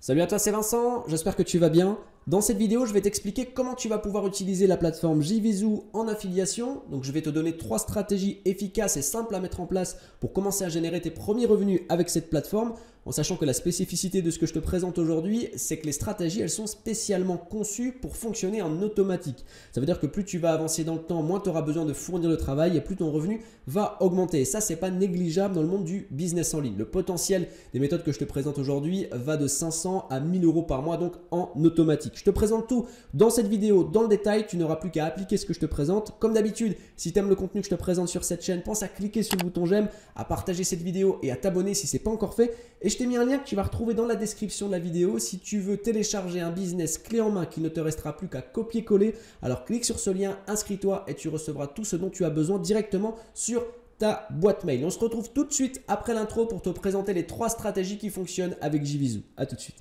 Salut à toi, c'est Vincent, j'espère que tu vas bien. Dans cette vidéo, je vais t'expliquer comment tu vas pouvoir utiliser la plateforme JVZoo en affiliation. Donc, je vais te donner 3 stratégies efficaces et simples à mettre en place pour commencer à générer tes premiers revenus avec cette plateforme. En sachant que la spécificité de ce que je te présente aujourd'hui, c'est que les stratégies, elles sont spécialement conçues pour fonctionner en automatique. Ça veut dire que plus tu vas avancer dans le temps, moins tu auras besoin de fournir le travail et plus ton revenu va augmenter. Et ça, c'est pas négligeable dans le monde du business en ligne. Le potentiel des méthodes que je te présente aujourd'hui va de 500 à 1000 euros par mois, donc en automatique. Je te présente tout dans cette vidéo, dans le détail. Tu n'auras plus qu'à appliquer ce que je te présente. Comme d'habitude, si tu aimes le contenu que je te présente sur cette chaîne, pense à cliquer sur le bouton j'aime, à partager cette vidéo et à t'abonner si ce n'est pas encore fait. Et je t'ai mis un lien que tu vas retrouver dans la description de la vidéo si tu veux télécharger un business clé en main qu'il ne te restera plus qu'à copier-coller. Alors clique sur ce lien, inscris-toi et tu recevras tout ce dont tu as besoin directement sur ta boîte mail. On se retrouve tout de suite après l'intro pour te présenter les 3 stratégies qui fonctionnent avec JVZoo. A tout de suite.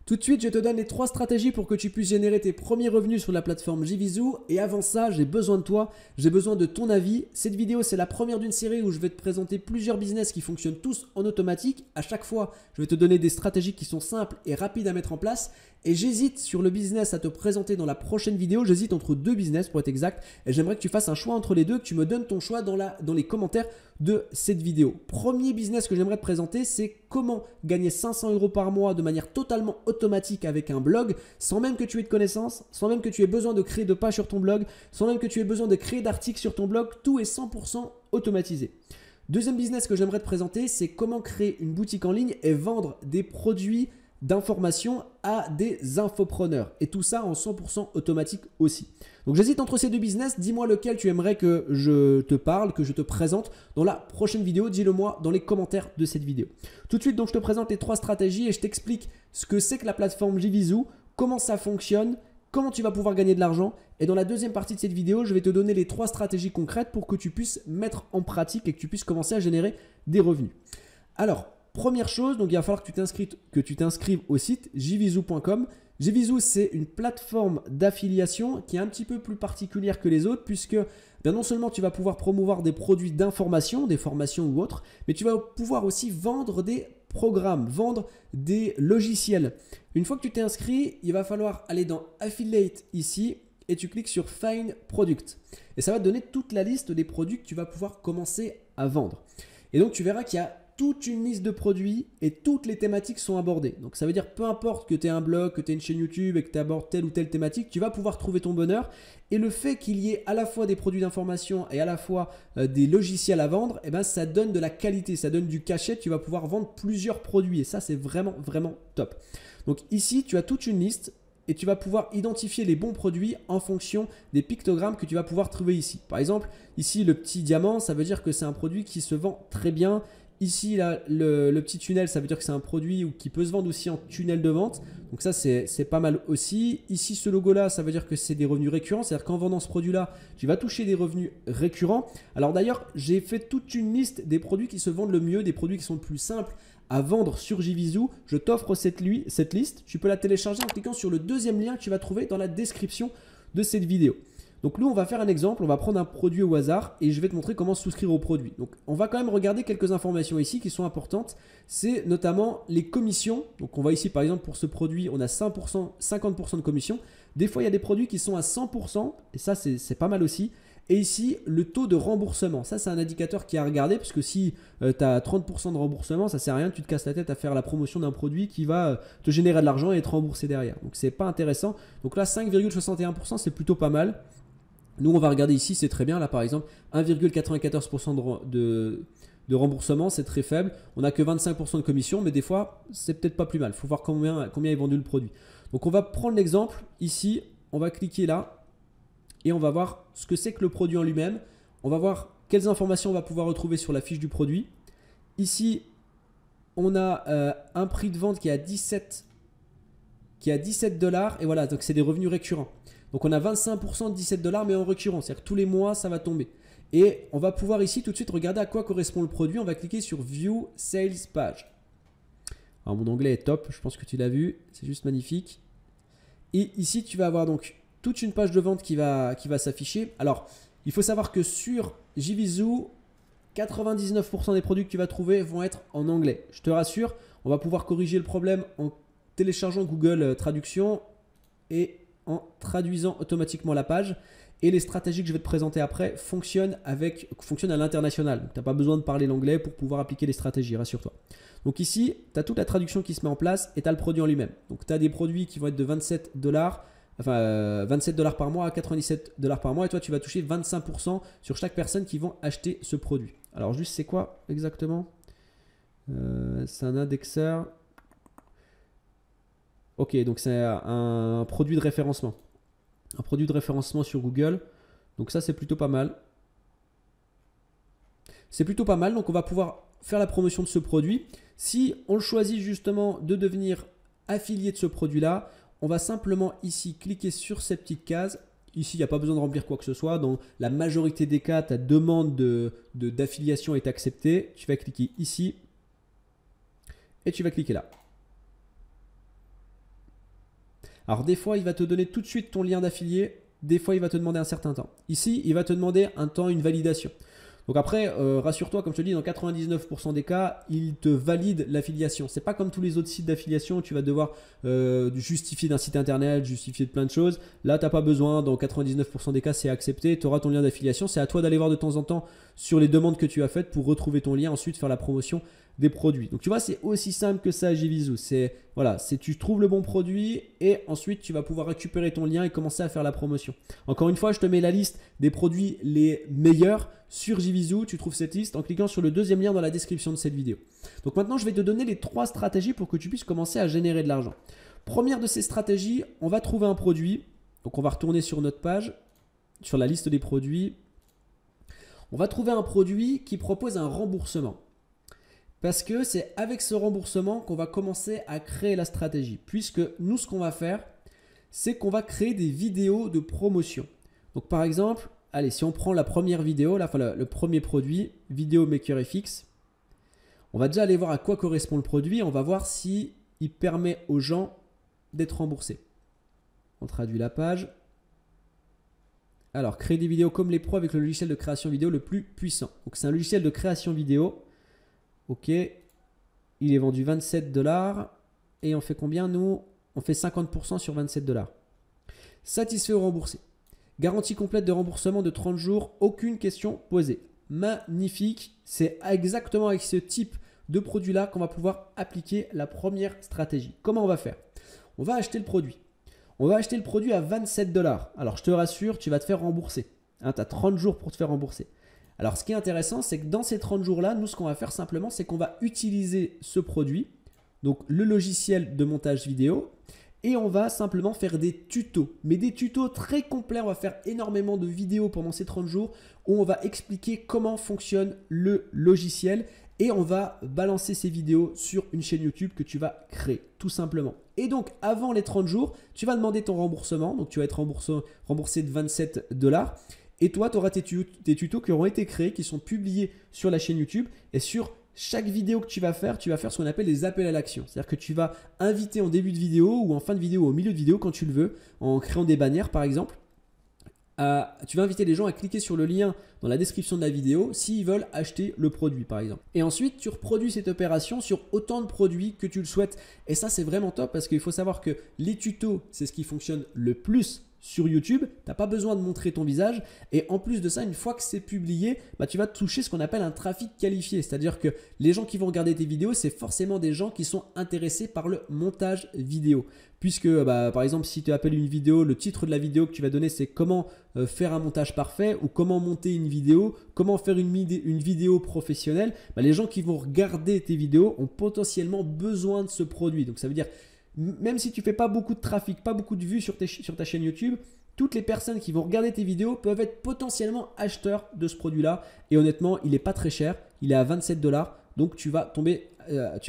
Tout de suite, je te donne les 3 stratégies pour que tu puisses générer tes premiers revenus sur la plateforme JVZoo. Et avant ça, j'ai besoin de toi, j'ai besoin de ton avis. Cette vidéo, c'est la première d'une série où je vais te présenter plusieurs business qui fonctionnent tous en automatique. À chaque fois, je vais te donner des stratégies qui sont simples et rapides à mettre en place. Et j'hésite sur le business à te présenter dans la prochaine vidéo. J'hésite entre 2 business pour être exact. Et j'aimerais que tu fasses un choix entre les deux, que tu me donnes ton choix dans les commentaires de cette vidéo. Premier business que j'aimerais te présenter, c'est comment gagner 500 euros par mois de manière totalement automatique avec un blog, sans même que tu aies de connaissances, sans même que tu aies besoin de créer de pages sur ton blog, sans même que tu aies besoin de créer d'articles sur ton blog. Tout est 100% automatisé. Deuxième business que j'aimerais te présenter, c'est comment créer une boutique en ligne et vendre des produits d'information à des infopreneurs. Et tout ça en 100% automatique aussi. Donc j'hésite entre ces 2 business. Dis-moi lequel tu aimerais que je te parle, que je te présente dans la prochaine vidéo. Dis-le moi dans les commentaires de cette vidéo. Tout de suite, donc je te présente les 3 stratégies et je t'explique ce que c'est que la plateforme JVZoo, comment ça fonctionne, comment tu vas pouvoir gagner de l'argent. Et dans la deuxième partie de cette vidéo, je vais te donner les 3 stratégies concrètes pour que tu puisses mettre en pratique et que tu puisses commencer à générer des revenus. Alors, première chose, donc il va falloir que tu t'inscrives au site jvzoo.com. JVZoo, c'est une plateforme d'affiliation qui est un petit peu plus particulière que les autres puisque non seulement tu vas pouvoir promouvoir des produits d'information, des formations ou autres, mais tu vas pouvoir aussi vendre des programmes, vendre des logiciels. Une fois que tu t'es inscrit, il va falloir aller dans Affiliate ici et tu cliques sur Find Product. Et ça va te donner toute la liste des produits que tu vas pouvoir commencer à vendre. Et donc tu verras qu'il y a toute une liste de produits et toutes les thématiques sont abordées. Donc ça veut dire peu importe que tu aies un blog, que tu aies une chaîne YouTube et que tu abordes telle ou telle thématique, tu vas pouvoir trouver ton bonheur. Et le fait qu'il y ait à la fois des produits d'information et à la fois des logiciels à vendre, eh ben, ça donne de la qualité, ça donne du cachet. Tu vas pouvoir vendre plusieurs produits et ça c'est vraiment vraiment top. Donc ici tu as toute une liste et tu vas pouvoir identifier les bons produits en fonction des pictogrammes que tu vas pouvoir trouver ici. Par exemple, ici le petit diamant, ça veut dire que c'est un produit qui se vend très bien. Ici, là, le petit tunnel, ça veut dire que c'est un produit qui peut se vendre aussi en tunnel de vente. Donc ça, c'est pas mal aussi. Ici, ce logo-là, ça veut dire que c'est des revenus récurrents. C'est-à-dire qu'en vendant ce produit-là, tu vas toucher des revenus récurrents. Alors d'ailleurs, j'ai fait toute une liste des produits qui se vendent le mieux, des produits qui sont le plus simples à vendre sur JVZoo. Je t'offre cette liste. Tu peux la télécharger en cliquant sur le deuxième lien que tu vas trouver dans la description de cette vidéo. Donc nous, on va faire un exemple, on va prendre un produit au hasard et je vais te montrer comment souscrire au produit. Donc on va quand même regarder quelques informations ici qui sont importantes. C'est notamment les commissions. Donc on va ici par exemple pour ce produit, on a 100%, 50% de commission. Des fois, il y a des produits qui sont à 100% et ça, c'est pas mal aussi. Et ici, le taux de remboursement. Ça, c'est un indicateur qui est à regarder parce que si tu as 30% de remboursement, ça ne sert à rien. Tu te casses la tête à faire la promotion d'un produit qui va te générer de l'argent et être remboursé derrière. Donc, c'est pas intéressant. Donc là, 5,61%, c'est plutôt pas mal. Nous, on va regarder ici, c'est très bien. Là, par exemple, 1,94% de remboursement, c'est très faible. On n'a que 25% de commission, mais des fois, c'est peut-être pas plus mal. Il faut voir combien est vendu le produit. Donc, on va prendre l'exemple. Ici, on va cliquer là et on va voir ce que c'est que le produit en lui-même. On va voir quelles informations on va pouvoir retrouver sur la fiche du produit. Ici, on a un prix de vente qui est à 17 $. Et voilà, donc c'est des revenus récurrents. Donc on a 25% de 17 $, mais en récurrent. C'est-à-dire que tous les mois, ça va tomber. Et on va pouvoir ici tout de suite regarder à quoi correspond le produit. On va cliquer sur View Sales Page. Alors mon anglais est top, je pense que tu l'as vu. C'est juste magnifique. Et ici, tu vas avoir donc toute une page de vente qui va s'afficher. Alors, Il faut savoir que sur JVZoo, 99% des produits que tu vas trouver vont être en anglais. Je te rassure, on va pouvoir corriger le problème en téléchargeant Google Traduction et en traduisant automatiquement la page. Et les stratégies que je vais te présenter après fonctionnent à l'international. Tu n'as pas besoin de parler l'anglais pour pouvoir appliquer les stratégies, rassure-toi. Donc ici, tu as toute la traduction qui se met en place et tu as le produit en lui-même. Donc tu as des produits qui vont être de 27 $, enfin 27 $ par mois à 97 $ par mois. Et toi, tu vas toucher 25% sur chaque personne qui vont acheter ce produit. Alors juste, c'est quoi exactement? C'est un indexeur. Ok, donc c'est un produit de référencement. Un produit de référencement sur Google. Donc ça, c'est plutôt pas mal. C'est plutôt pas mal. Donc on va pouvoir faire la promotion de ce produit. Si on le choisit justement de devenir affilié de ce produit-là, on va simplement ici cliquer sur cette petite case. Ici, il n'y a pas besoin de remplir quoi que ce soit. Dans la majorité des cas, ta demande d'affiliation est acceptée. Tu vas cliquer ici et tu vas cliquer là. Alors des fois, il va te donner tout de suite ton lien d'affilié. Des fois, il va te demander un certain temps. Ici, il va te demander un temps, une validation. Donc après, rassure-toi, comme je te dis, dans 99% des cas, il te valide l'affiliation. Ce n'est pas comme tous les autres sites d'affiliation où tu vas devoir justifier d'un site internet, justifier de plein de choses. Là, tu n'as pas besoin. Dans 99% des cas, c'est accepté. Tu auras ton lien d'affiliation. C'est à toi d'aller voir de temps en temps sur les demandes que tu as faites pour retrouver ton lien, ensuite faire la promotion des produits. Donc tu vois, c'est aussi simple que ça, JVZoo. C'est voilà, tu trouves le bon produit et ensuite tu vas pouvoir récupérer ton lien et commencer à faire la promotion. Encore une fois, je te mets la liste des produits les meilleurs sur JVZoo. Tu trouves cette liste en cliquant sur le deuxième lien dans la description de cette vidéo. Donc maintenant, je vais te donner les 3 stratégies pour que tu puisses commencer à générer de l'argent. Première de ces stratégies, on va trouver un produit. Donc on va retourner sur notre page, sur la liste des produits. On va trouver un produit qui propose un remboursement. Parce que c'est avec ce remboursement qu'on va commencer à créer la stratégie. Puisque nous, ce qu'on va faire, c'est qu'on va créer des vidéos de promotion. Donc par exemple, allez, si on prend la première vidéo, là, enfin, le premier produit, Vidéo Maker FX, on va déjà aller voir à quoi correspond le produit. On va voir si il permet aux gens d'être remboursés. On traduit la page. Alors, créer des vidéos comme les pros avec le logiciel de création vidéo le plus puissant. Donc c'est un logiciel de création vidéo. Ok, il est vendu 27 $ et on fait combien nous? On fait 50% sur 27 $. Satisfait ou remboursé. Garantie complète de remboursement de 30 jours, aucune question posée. Magnifique, c'est exactement avec ce type de produit-là qu'on va pouvoir appliquer la première stratégie. Comment on va faire? On va acheter le produit. On va acheter le produit à 27 $. Alors je te rassure, tu vas te faire rembourser. Hein, tu as 30 jours pour te faire rembourser. Alors, ce qui est intéressant, c'est que dans ces 30 jours-là, nous, ce qu'on va faire simplement, c'est qu'on va utiliser ce produit, donc le logiciel de montage vidéo, et on va simplement faire des tutos. Mais des tutos très complets. On va faire énormément de vidéos pendant ces 30 jours où on va expliquer comment fonctionne le logiciel et on va balancer ces vidéos sur une chaîne YouTube que tu vas créer, tout simplement. Et donc, avant les 30 jours, tu vas demander ton remboursement. Donc, tu vas être remboursé de 27 $. Et toi, tu auras tes tutos qui auront été créés, qui sont publiés sur la chaîne YouTube. Et sur chaque vidéo que tu vas faire ce qu'on appelle des appels à l'action. C'est-à-dire que tu vas inviter en début de vidéo ou en fin de vidéo, au milieu de vidéo, quand tu le veux, en créant des bannières par exemple. Tu vas inviter les gens à cliquer sur le lien dans la description de la vidéo s'ils veulent acheter le produit par exemple. Et ensuite, tu reproduis cette opération sur autant de produits que tu le souhaites. Et ça, c'est vraiment top parce qu'il faut savoir que les tutos, c'est ce qui fonctionne le plus sur YouTube. Tu n'as pas besoin de montrer ton visage. Et en plus de ça, une fois que c'est publié, tu vas toucher ce qu'on appelle un trafic qualifié. C'est-à-dire que les gens qui vont regarder tes vidéos, c'est forcément des gens qui sont intéressés par le montage vidéo. Puisque par exemple, si tu appelles une vidéo, le titre de la vidéo que tu vas donner, c'est comment faire un montage parfait ou comment monter une vidéo, comment faire une vidéo professionnelle. Les gens qui vont regarder tes vidéos ont potentiellement besoin de ce produit. Donc ça veut dire, même si tu ne fais pas beaucoup de trafic, pas beaucoup de vues sur ta chaîne YouTube, toutes les personnes qui vont regarder tes vidéos peuvent être potentiellement acheteurs de ce produit-là. Et honnêtement, il n'est pas très cher. Il est à 27 $. Donc, tu vas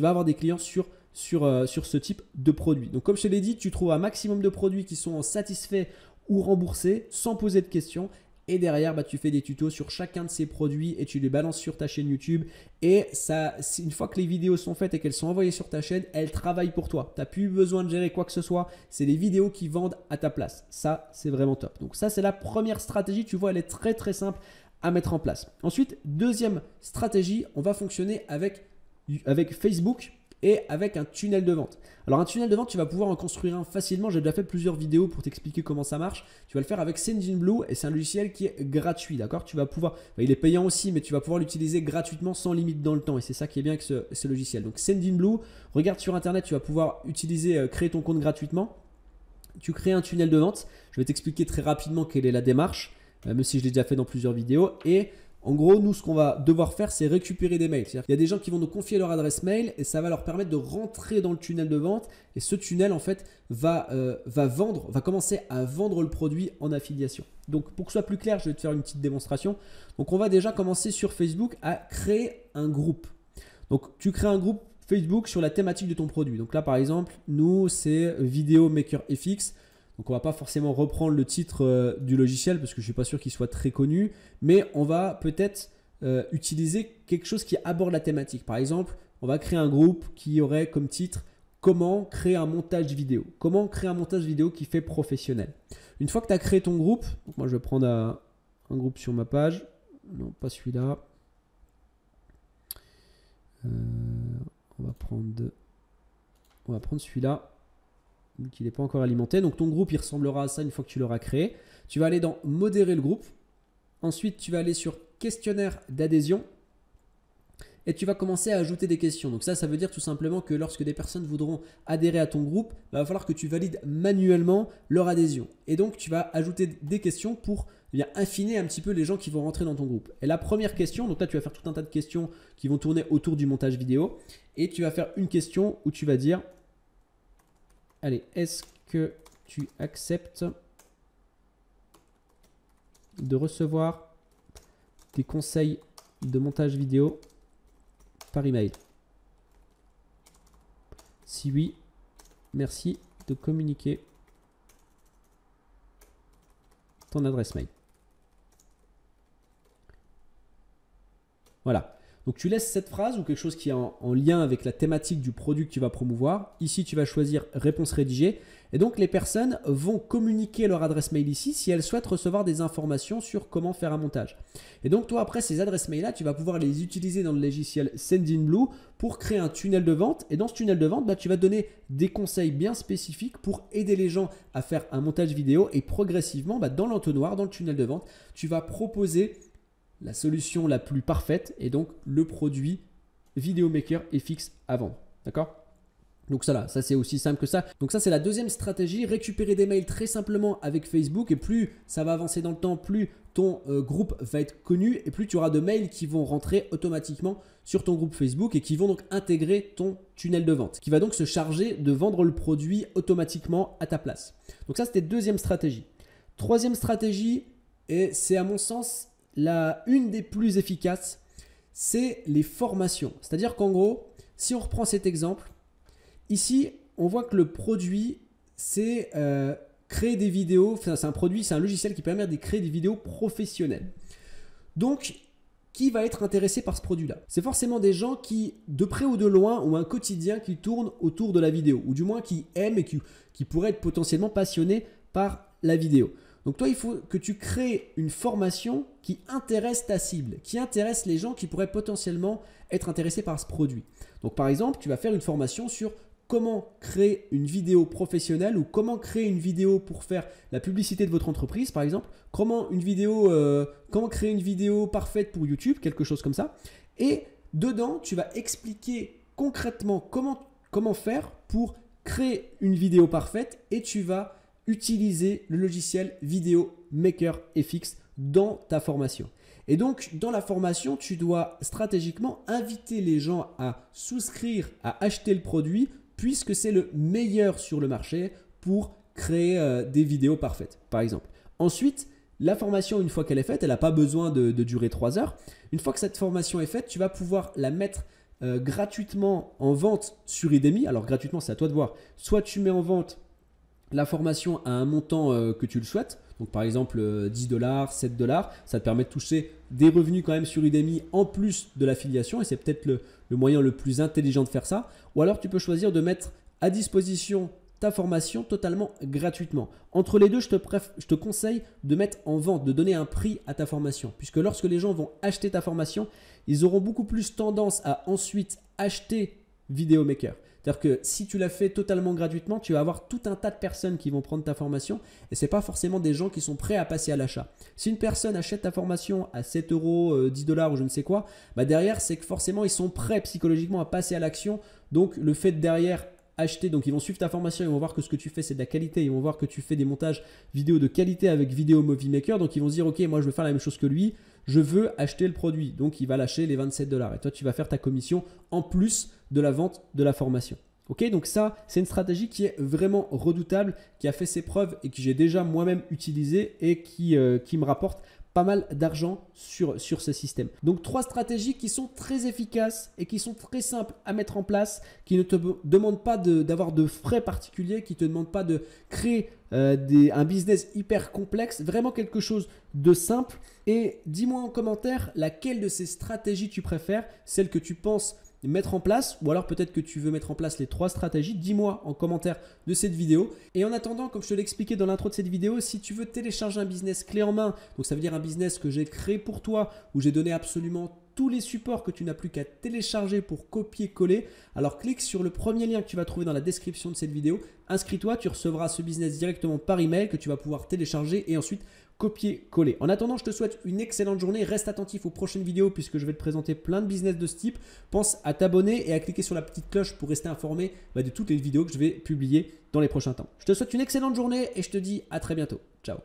avoir des clients sur ce type de produit. Donc, comme je te l'ai dit, tu trouves un maximum de produits qui sont satisfaits ou remboursés sans poser de questions. Et derrière, tu fais des tutos sur chacun de ces produits et tu les balances sur ta chaîne YouTube. Et ça, une fois que les vidéos sont faites et qu'elles sont envoyées sur ta chaîne, elles travaillent pour toi. Tu n'as plus besoin de gérer quoi que ce soit. C'est des vidéos qui vendent à ta place. Ça, c'est vraiment top. Donc ça, c'est la première stratégie. Tu vois, elle est très très simple à mettre en place. Ensuite, deuxième stratégie, on va fonctionner avec Facebook et avec un tunnel de vente. Alors un tunnel de vente, tu vas pouvoir en construire un facilement. J'ai déjà fait plusieurs vidéos pour t'expliquer comment ça marche. Tu vas le faire avec Sendinblue et c'est un logiciel qui est gratuit, d'accord? Tu vas pouvoir, il est payant aussi, mais tu vas pouvoir l'utiliser gratuitement sans limite dans le temps et c'est ça qui est bien avec ce logiciel. Donc Sendinblue, regarde sur internet, tu vas pouvoir utiliser, créer ton compte gratuitement. Tu crées un tunnel de vente. Je vais t'expliquer très rapidement quelle est la démarche, même si je l'ai déjà fait dans plusieurs vidéos. Et en gros, nous, ce qu'on va devoir faire, c'est récupérer des mails. C'est-à-dire qu'il y a des gens qui vont nous confier leur adresse mail et ça va leur permettre de rentrer dans le tunnel de vente. Et ce tunnel, en fait, va commencer à vendre le produit en affiliation. Donc, pour que ce soit plus clair, je vais te faire une petite démonstration. Donc, on va déjà commencer sur Facebook à créer un groupe. Donc, tu crées un groupe Facebook sur la thématique de ton produit. Donc là, par exemple, nous, c'est Video Maker FX. Donc, on ne va pas forcément reprendre le titre du logiciel parce que je ne suis pas sûr qu'il soit très connu. Mais on va peut-être utiliser quelque chose qui aborde la thématique. Par exemple, on va créer un groupe qui aurait comme titre « Comment créer un montage vidéo ». Comment créer un montage vidéo qui fait professionnel. Une fois que tu as créé ton groupe, donc moi je vais prendre un groupe sur ma page. Non, pas celui-là. On va prendre celui-là. Qui n'est pas encore alimenté. Donc ton groupe, il ressemblera à ça une fois que tu l'auras créé. Tu vas aller dans modérer le groupe. Ensuite, tu vas aller sur questionnaire d'adhésion. Et tu vas commencer à ajouter des questions. Donc ça veut dire tout simplement que lorsque des personnes voudront adhérer à ton groupe, il va falloir que tu valides manuellement leur adhésion. Et donc, tu vas ajouter des questions pour affiner un petit peu les gens qui vont rentrer dans ton groupe. Et la première question, donc là, tu vas faire tout un tas de questions qui vont tourner autour du montage vidéo. Et tu vas faire une question où tu vas dire... Allez, est-ce que tu acceptes de recevoir des conseils de montage vidéo par email? Si oui, merci de communiquer ton adresse mail. Voilà. Donc tu laisses cette phrase ou quelque chose qui est en lien avec la thématique du produit que tu vas promouvoir. Ici, tu vas choisir réponse rédigée. Et donc les personnes vont communiquer leur adresse mail ici si elles souhaitent recevoir des informations sur comment faire un montage. Et donc toi, après ces adresses mail-là, tu vas pouvoir les utiliser dans le logiciel Sendinblue pour créer un tunnel de vente. Et dans ce tunnel de vente, tu vas donner des conseils bien spécifiques pour aider les gens à faire un montage vidéo. Et progressivement, dans l'entonnoir, dans le tunnel de vente, tu vas proposer la solution la plus parfaite et donc le produit Video Maker FX à vendre. D'accord? Donc ça c'est aussi simple que ça. Donc ça, c'est la deuxième stratégie, récupérer des mails très simplement avec Facebook et plus ça va avancer dans le temps, plus ton groupe va être connu et plus tu auras de mails qui vont rentrer automatiquement sur ton groupe Facebook et qui vont donc intégrer ton tunnel de vente, qui va donc se charger de vendre le produit automatiquement à ta place. Donc ça, c'était deuxième stratégie. Troisième stratégie, et c'est à mon sens une des plus efficaces, c'est les formations. C'est-à-dire qu'en gros, si on reprend cet exemple, ici, on voit que le produit, c'est créer des vidéos. Enfin, c'est un logiciel qui permet de créer des vidéos professionnelles. Donc, qui va être intéressé par ce produit-là? C'est forcément des gens qui, de près ou de loin, ont un quotidien qui tourne autour de la vidéo, ou du moins qui aiment et qui pourraient être potentiellement passionnés par la vidéo. Donc toi, il faut que tu crées une formation qui intéresse ta cible, qui intéresse les gens qui pourraient potentiellement être intéressés par ce produit. Donc par exemple, tu vas faire une formation sur comment créer une vidéo professionnelle ou comment créer une vidéo pour faire la publicité de votre entreprise, par exemple. Comment créer une vidéo parfaite pour YouTube, quelque chose comme ça. Et dedans, tu vas expliquer concrètement comment faire pour créer une vidéo parfaite et tu vas utiliser le logiciel Video Maker FX dans ta formation. Et donc, dans la formation, tu dois stratégiquement inviter les gens à souscrire, à acheter le produit, puisque c'est le meilleur sur le marché pour créer des vidéos parfaites, par exemple. Ensuite, la formation, une fois qu'elle est faite, elle n'a pas besoin de durer 3 heures. Une fois que cette formation est faite, tu vas pouvoir la mettre gratuitement en vente sur Udemy. Alors, gratuitement, c'est à toi de voir. Soit tu mets en vente la formation à un montant que tu le souhaites. Donc par exemple 10 $, 7 $, ça te permet de toucher des revenus quand même sur Udemy en plus de l'affiliation et c'est peut-être le moyen le plus intelligent de faire ça. Ou alors tu peux choisir de mettre à disposition ta formation totalement gratuitement. Entre les deux, je te conseille de mettre en vente, de donner un prix à ta formation. Puisque lorsque les gens vont acheter ta formation, ils auront beaucoup plus tendance à ensuite acheter Vidéomaker. C'est-à-dire que si tu l'as fait totalement gratuitement, tu vas avoir tout un tas de personnes qui vont prendre ta formation et ce n'est pas forcément des gens qui sont prêts à passer à l'achat. Si une personne achète ta formation à 7 €, 10 $ ou je ne sais quoi, bah derrière, c'est que forcément, ils sont prêts psychologiquement à passer à l'action. Donc, le fait derrière acheter, donc ils vont suivre ta formation, ils vont voir que ce que tu fais c'est de la qualité, ils vont voir que tu fais des montages vidéo de qualité avec Vidéo Movie Maker, donc ils vont se dire ok, moi je veux faire la même chose que lui, je veux acheter le produit, donc il va lâcher les 27 $ et toi tu vas faire ta commission en plus de la vente de la formation. Ok, donc ça c'est une stratégie qui est vraiment redoutable, qui a fait ses preuves et que j'ai déjà moi-même utilisé et qui me rapporte pas mal d'argent sur ce système. Donc 3 stratégies qui sont très efficaces et qui sont très simples à mettre en place, qui ne te demandent pas d'avoir de frais particuliers, qui ne te demandent pas de créer un business hyper complexe, vraiment quelque chose de simple. Et dis-moi en commentaire laquelle de ces stratégies tu préfères, celle que tu penses mettre en place ou alors peut-être que tu veux mettre en place les 3 stratégies. Dis-moi en commentaire de cette vidéo. Et en attendant, comme je te l'ai expliqué dans l'intro de cette vidéo, si tu veux télécharger un business clé en main, donc ça veut dire un business que j'ai créé pour toi, où j'ai donné absolument tous les supports que tu n'as plus qu'à télécharger pour copier-coller, alors clique sur le premier lien que tu vas trouver dans la description de cette vidéo, inscris-toi, tu recevras ce business directement par email que tu vas pouvoir télécharger et ensuite copier-coller. En attendant, je te souhaite une excellente journée. Reste attentif aux prochaines vidéos puisque je vais te présenter plein de business de ce type. Pense à t'abonner et à cliquer sur la petite cloche pour rester informé de toutes les vidéos que je vais publier dans les prochains temps. Je te souhaite une excellente journée et je te dis à très bientôt. Ciao.